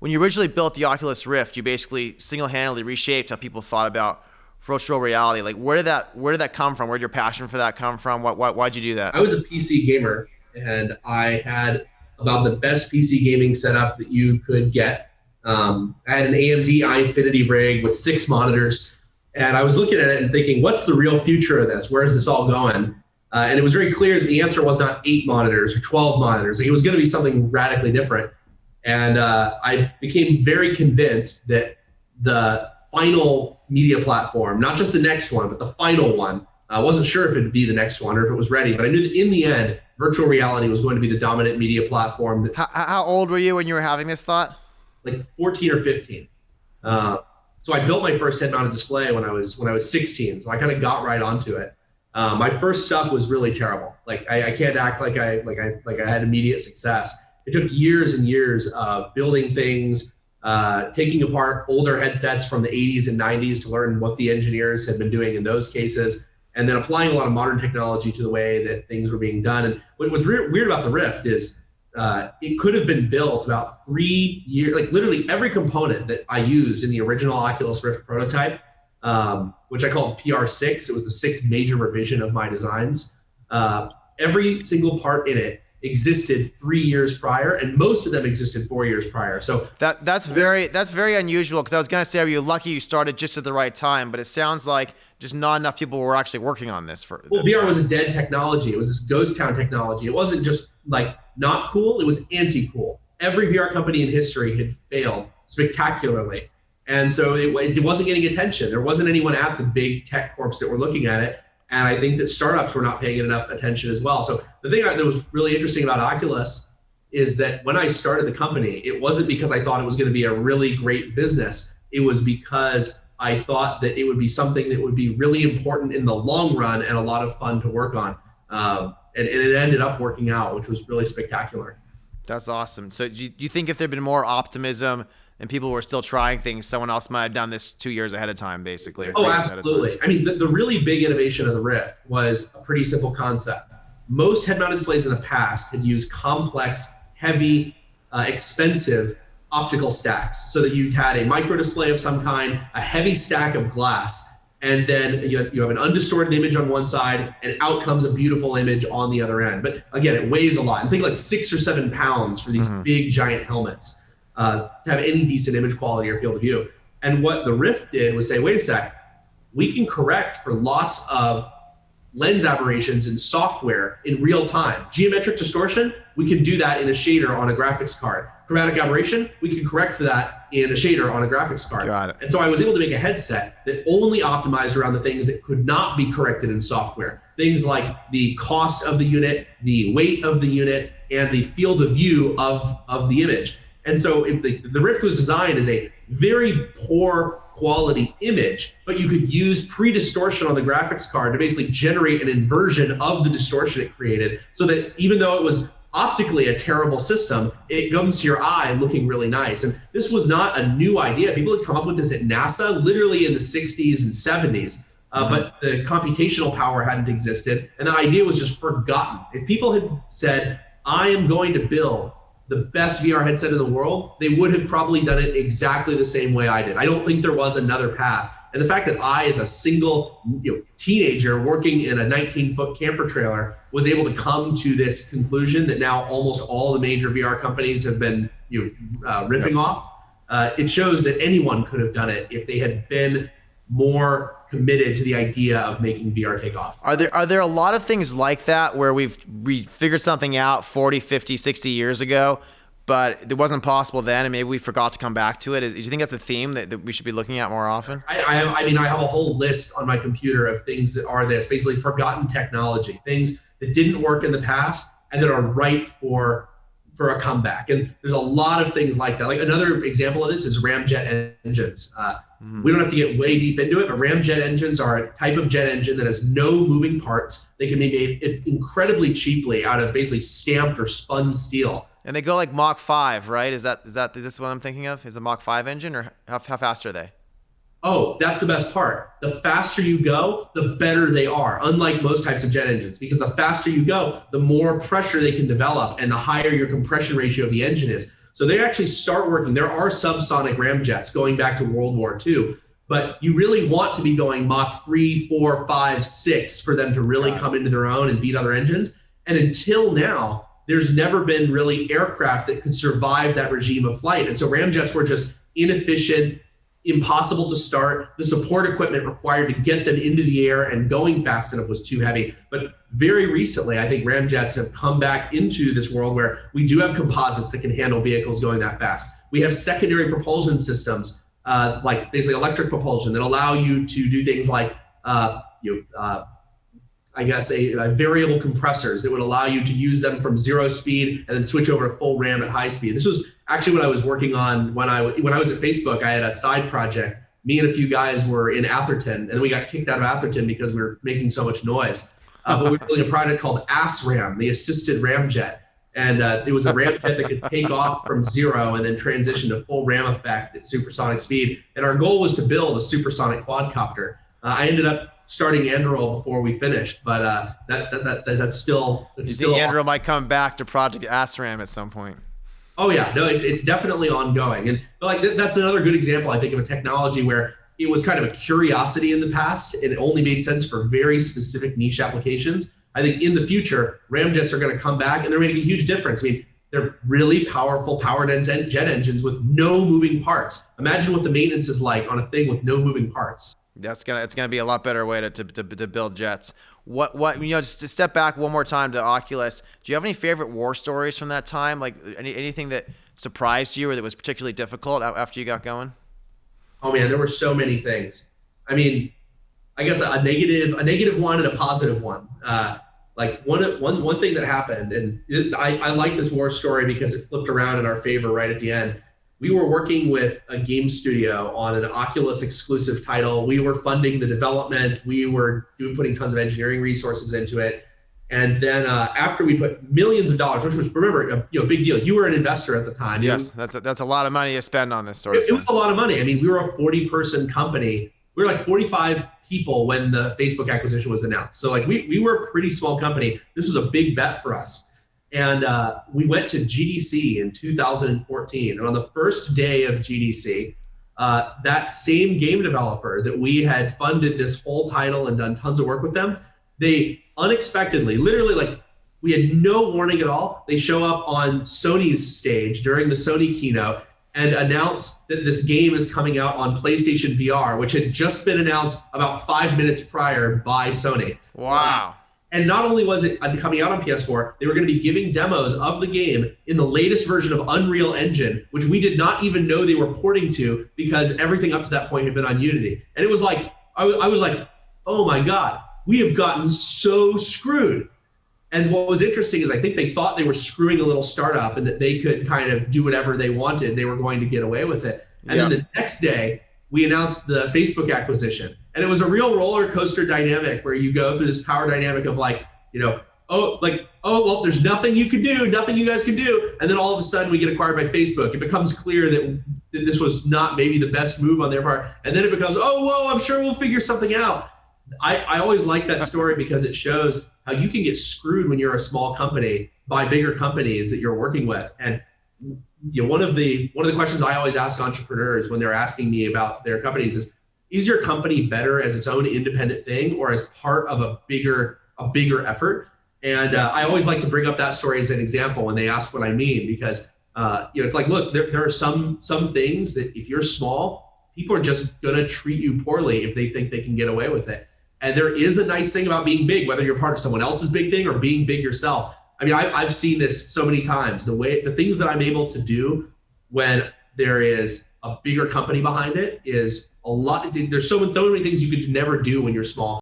When you originally built the Oculus Rift, you basically single-handedly reshaped how people thought about virtual reality. Like, where did that come from? Where did your passion for that come from? Why'd you do that? I was a PC gamer and I had about the best PC gaming setup that you could get. I had an AMD Affinity rig with 6 monitors, and I was looking at it and thinking, what's the real future of this? Where is this all going? And it was very clear that the answer was not 8 monitors or 12 monitors. Like, it was going to be something radically different. And I became very convinced that the final media platform, not just the next one, but the final one, I wasn't sure if it'd be the next one or if it was ready, but I knew that in the end, virtual reality was going to be the dominant media platform. That, How old were you when you were having this thought? like 14 or 15. So I built my first head-mounted display when I was 16. So I kind of got right onto it. My first stuff was really terrible. Like I can't act like I had immediate success. It took years and years of building things, taking apart older headsets from the 80s and 90s to learn what the engineers had been doing in those cases, and then applying a lot of modern technology to the way that things were being done. And what's weird about the Rift is it could have been built about 3 years, like literally every component that I used in the original Oculus Rift prototype, which I called PR6. It was the sixth major revision of my designs. Every single part in it existed 3 years prior, and most of them existed 4 years prior. So That's very unusual, because I was gonna say, are you lucky you started just at the right time? But it sounds like just not enough people were actually working on this for. well, VR was a dead technology. It was this ghost town technology. It wasn't just like not cool, it was anti-cool. Every VR company in history had failed spectacularly. And so it wasn't getting attention. There wasn't anyone at the big tech corps that were looking at it. And I think that startups were not paying it enough attention as well. So the thing that was really interesting about Oculus is that when I started the company, it wasn't because I thought it was going to be a really great business. It was because I thought that it would be something that would be really important in the long run and a lot of fun to work on. And it ended up working out, which was really spectacular. That's awesome. So do you think if there'd been more optimism and people were still trying things, someone else might have done this 2 years ahead of time, basically, or 3 years ahead of time? Absolutely. I mean, the really big innovation of the Rift was a pretty simple concept. Most head-mounted displays in the past had used complex, heavy, expensive optical stacks, so that you had a micro display of some kind, a heavy stack of glass, and then you have an undistorted image on one side, and out comes a beautiful image on the other end. But again, it weighs a lot. And think like 6 or 7 pounds for these big, giant helmets to have any decent image quality or field of view. And what the Rift did was say, wait a sec, we can correct for lots of lens aberrations in software in real time. Geometric distortion, we can do that in a shader on a graphics card. Chromatic aberration, we can correct for that in a shader on a graphics card. Got it. And so I was able to make a headset that only optimized around the things that could not be corrected in software. Things like the cost of the unit, the weight of the unit, and the field of view of the image. And so if the Rift was designed as a very poor quality image, but you could use pre-distortion on the graphics card to basically generate an inversion of the distortion it created, so that even though it was optically a terrible system, it comes to your eye looking really nice. And this was not a new idea. People had come up with this at NASA literally in the 60s and 70s, but the computational power hadn't existed, and the idea was just forgotten. If people had said, I am going to build the best VR headset in the world, they would have probably done it exactly the same way I did. I don't think there was another path. And the fact that I, as a single teenager working in a 19-foot camper trailer, was able to come to this conclusion that now almost all the major VR companies have been ripping off, it shows that anyone could have done it if they had been more committed to the idea of making VR take off. Are there a lot of things like that where we figured something out 40, 50, 60 years ago, but it wasn't possible then, and maybe we forgot to come back to it? Do you think that's a theme that we should be looking at more often? I mean, I have a whole list on my computer of things that are this, basically forgotten technology, things that didn't work in the past and that are ripe for a comeback. And there's a lot of things like that. Like another example of this is ramjet engines. We don't have to get way deep into it, but ramjet engines are a type of jet engine that has no moving parts. They can be made incredibly cheaply out of basically stamped or spun steel. And they go like Mach 5, right? Is this what I'm thinking of? Is a Mach 5 engine, or how fast are they? Oh, that's the best part. The faster you go, the better they are, unlike most types of jet engines, because the faster you go, the more pressure they can develop and the higher your compression ratio of the engine is. So they actually start working. There are subsonic ramjets going back to World War II, but you really want to be going Mach 3, 4, 5, 6 for them to really come into their own and beat other engines. And until now, there's never been really aircraft that could survive that regime of flight. And so ramjets were just inefficient, impossible to start. The support equipment required to get them into the air and going fast enough was too heavy. But very recently, I think ramjets have come back into this world where we do have composites that can handle vehicles going that fast. We have secondary propulsion systems, like basically electric propulsion, that allow you to do things like variable compressors that would allow you to use them from 0 speed and then switch over to full ram at high speed. This was actually what I was working on when I was at Facebook. I had a side project. Me and a few guys were in Atherton, and we got kicked out of Atherton because we were making so much noise. But we were building a project called ASRAM, the assisted ramjet. And it was a ramjet that could take off from 0 and then transition to full ram effect at supersonic speed. And our goal was to build a supersonic quadcopter. I ended up starting Anduril before we finished, but that's still. You think Anduril might come back to Project ASRAM at some point? Oh yeah, no, it's definitely ongoing, and like that's another good example, I think, of a technology where it was kind of a curiosity in the past, and it only made sense for very specific niche applications. I think in the future, ramjets are going to come back, and they're making a huge difference. I mean, they're really powerful, power-dense jet engines with no moving parts. Imagine what the maintenance is like on a thing with no moving parts. It's gonna be a lot better way to build jets. What just to step back one more time to Oculus. Do you have any favorite war stories from that time? Like anything that surprised you or that was particularly difficult after you got going? Oh man, there were so many things. I mean, I guess a negative one and a positive one. Like one thing that happened, and I like this war story because it flipped around in our favor right at the end. We were working with a game studio on an Oculus exclusive title. We were funding the development. We were putting tons of engineering resources into it. And then after we put millions of dollars, which was, remember, a big deal. You were an investor at the time. Yes, that's a lot of money to spend on this sort of thing. It was a lot of money. I mean, we were a 40-person company. We were like 45 people when the Facebook acquisition was announced. So like we were a pretty small company. This was a big bet for us. And we went to GDC in 2014. And on the first day of GDC, that same game developer that we had funded this whole title and done tons of work with them, they unexpectedly, literally like we had no warning at all, they show up on Sony's stage during the Sony keynote and announce that this game is coming out on PlayStation VR, which had just been announced about 5 minutes prior by Sony. Wow. And not only was it coming out on PS4, they were going to be giving demos of the game in the latest version of Unreal Engine, which we did not even know they were porting to because everything up to that point had been on Unity. And it was like, I was like, oh my God, we have gotten so screwed. And what was interesting is I think they thought they were screwing a little startup and that they could kind of do whatever they wanted. They were going to get away with it. And then the next day, we announced the Facebook acquisition. And it was a real roller coaster dynamic where you go through this power dynamic of like, oh, well, there's nothing you can do, nothing you guys can do. And then all of a sudden we get acquired by Facebook. It becomes clear that this was not maybe the best move on their part. And then it becomes, oh, whoa, I'm sure we'll figure something out. I always like that story because it shows how you can get screwed when you're a small company by bigger companies that you're working with. And one of the questions I always ask entrepreneurs when they're asking me about their companies is your company better as its own independent thing or as part of a bigger effort? And I always like to bring up that story as an example when they ask what I mean, because it's like, look, there are some things that if you're small, people are just going to treat you poorly if they think they can get away with it. And there is a nice thing about being big, whether you're part of someone else's big thing or being big yourself. I mean, I've seen this so many times. The things that I'm able to do when there is a bigger company behind it is a lot. There's so many things you could never do when you're small.